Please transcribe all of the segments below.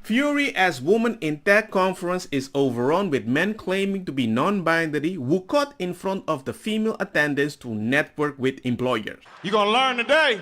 Fury as Women in Tech conference is overrun with men claiming to be non-binary who cut in front of the female attendants to network with employers. You're gonna learn today.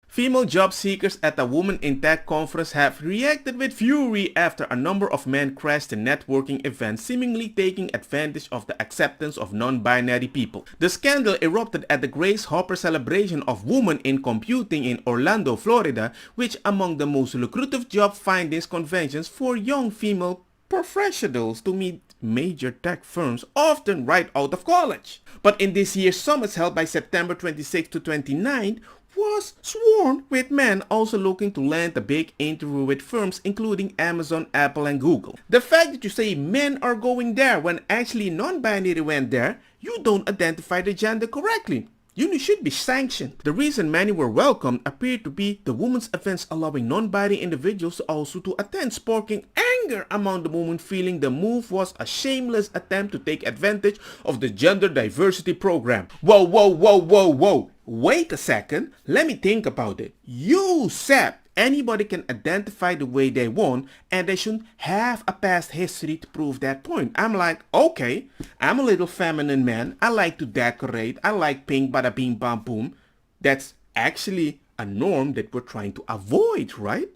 Female job seekers at the Women in Tech conference have reacted with fury after a number of men crashed the networking event, seemingly taking advantage of the acceptance of non-binary people. The scandal erupted at the Grace Hopper celebration of Women in Computing in Orlando, Florida, which among the most lucrative job findings conventions for young female professionals to meet major tech firms, often right out of college. But in this year's summit held by September 26 to 29, was swarmed with men also looking to land a big interview with firms including Amazon, Apple, and Google. The fact that you say men are going there when actually non-binary went there, you don't identify the gender correctly. You should be sanctioned. The reason many were welcomed appeared to be the women's events allowing non-binary individuals also to attend, sparking anger among the women, feeling the move was a shameless attempt to take advantage of the gender diversity program. Whoa. Wait a second. Let me think about it. You said anybody can identify the way they want and they shouldn't have a past history to prove that point. I'm like, okay, I'm a little feminine man. I like to decorate. I like pink bada bing bam boom. That's actually a norm that we're trying to avoid, right?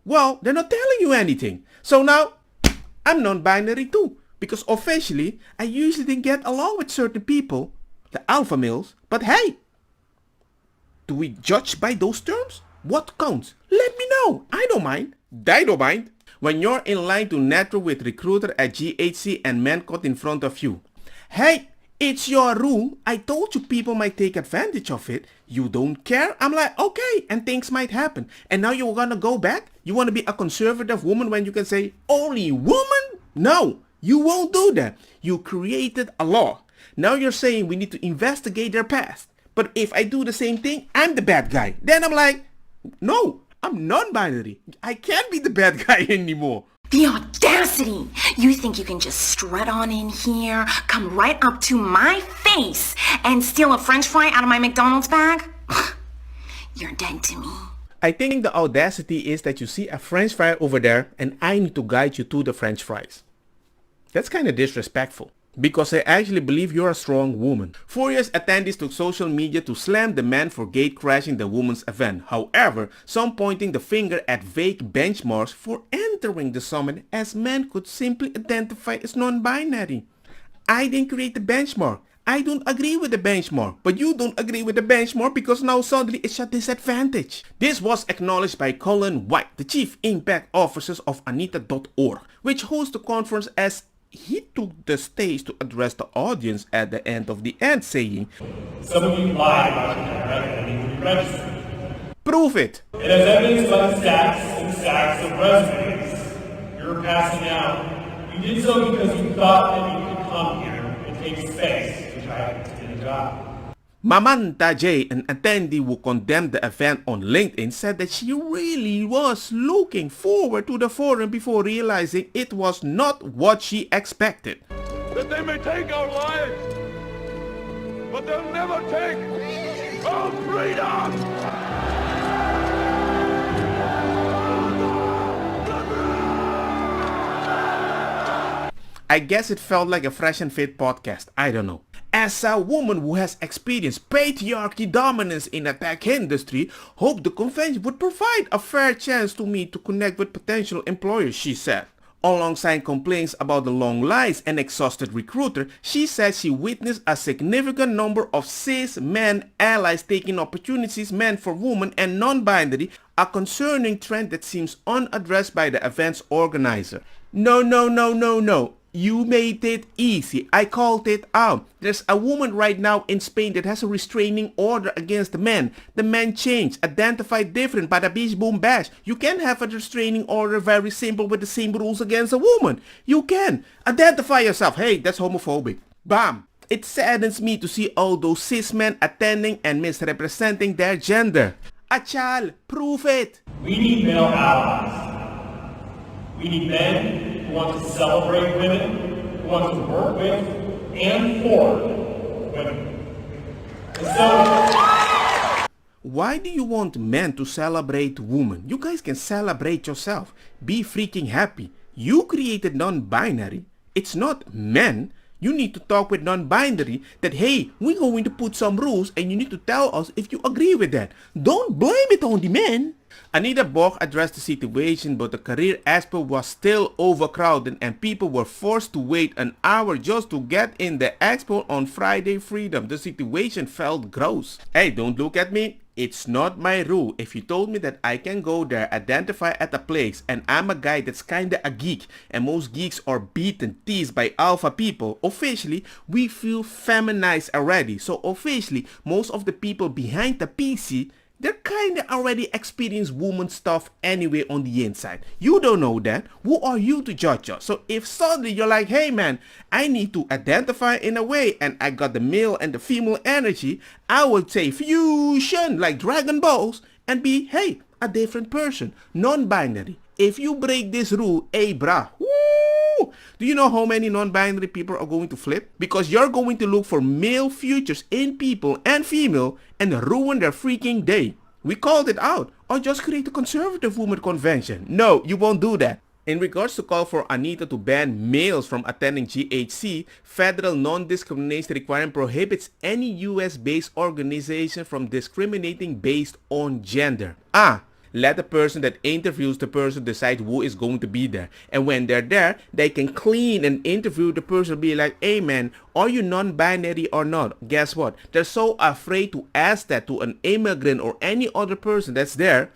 Well, they're not telling you anything. So now, I'm non-binary too. Because officially, I usually didn't get along with certain people, the alpha males, but hey, do we judge by those terms? What counts? Let me know. I don't mind. They don't mind. When you're in line to network with recruiter at GHC and men cut in front of you. Hey, it's your room. I told you people might take advantage of it. You don't care? I'm like, okay, and things might happen. And now you're gonna go back? You wanna be a conservative woman when you can say, only woman? No, you won't do that. You created a law. Now you're saying we need to investigate their past. But if I do the same thing, I'm the bad guy. Then I'm like, no, I'm non-binary. I can't be the bad guy anymore. The audacity! You think you can just strut on in here, come right up to my face, and steal a french fry out of my McDonald's bag? You're dead to me. I think the audacity is that you see a french fry over there and I need to guide you to the french fries. That's kind of disrespectful. Because I actually believe you're a strong woman. Furious attendees took social media to slam the man for gate crashing the women's event. However, some pointing the finger at vague benchmarks for entering the summit as men could simply identify as non-binary. I didn't create the benchmark. I don't agree with the benchmark, but you don't agree with the benchmark because now suddenly it's a disadvantage. This was acknowledged by Colin White, the Chief Impact Officer of Anita.org, which hosts the conference, as he took the stage to address the audience at the end of the end, saying, "Some of you lied about your identity when you registered. Prove it. It has evidence by the stacks and stacks of resumes you're passing out. You did so because you thought that you could come here and take space to try to get a job." Mamanta J, an attendee who condemned the event on LinkedIn, said that she really was looking forward to the forum before realizing it was not what she expected. That they may take our lives, but they'll never take our freedom! I guess it felt like a Fresh and Fit podcast. I don't know. As a woman who has experienced patriarchy dominance in the tech industry, hope the convention would provide a fair chance to me to connect with potential employers, she said. Alongside complaints about the long lines and exhausted recruiter, she said she witnessed a significant number of cis men allies taking opportunities meant for women and non-binary, a concerning trend that seems unaddressed by the event's organizer. No. You made it easy. I called it out. There's a woman right now in Spain that has a restraining order against the men. The men changed, identified different, bada beach boom bash. You can have a restraining order very simple with the same rules against a woman. You can. Identify yourself. Hey, that's homophobic. Bam. It saddens me to see all those cis men attending and misrepresenting their gender. Achal, prove it. We need male allies. We need men who want to celebrate women, who want to work with and for women. And so, why do you want men to celebrate women? You guys can celebrate yourself. Be freaking happy. You created non-binary. It's not men. You need to talk with non-binary that, hey, we're going to put some rules and you need to tell us if you agree with that. Don't blame it on the men. Anita Borg addressed the situation, but the career expo was still overcrowded and people were forced to wait an hour just to get in the expo on Friday Freedom. The situation felt gross. Hey, don't look at me. It's not my rule. If you told me that I can go there, identify at a place, and I'm a guy that's kinda a geek, and most geeks are beaten, teased by alpha people, officially, we feel feminized already. So officially, most of the people behind the PC, they're kinda already experience woman stuff anyway on the inside. You don't know that. Who are you to judge us? So if suddenly you're like, hey man, I need to identify in a way and I got the male and the female energy, I would say fusion like Dragon Balls and be, hey, a different person, non-binary. If you break this rule, hey brah, woo! Do you know how many non-binary people are going to flip? Because you're going to look for male futures in people and female and ruin their freaking day. We called it out. Or just create a conservative woman convention. No, you won't do that. In regards to call for Anita to ban males from attending GHC, federal non-discrimination requirement prohibits any US-based organization from discriminating based on gender. Let the person that interviews the person decide who is going to be there. And when they're there, they can clean and interview the person, be like, hey man, are you non-binary or not? Guess what? They're so afraid to ask that to an immigrant or any other person that's there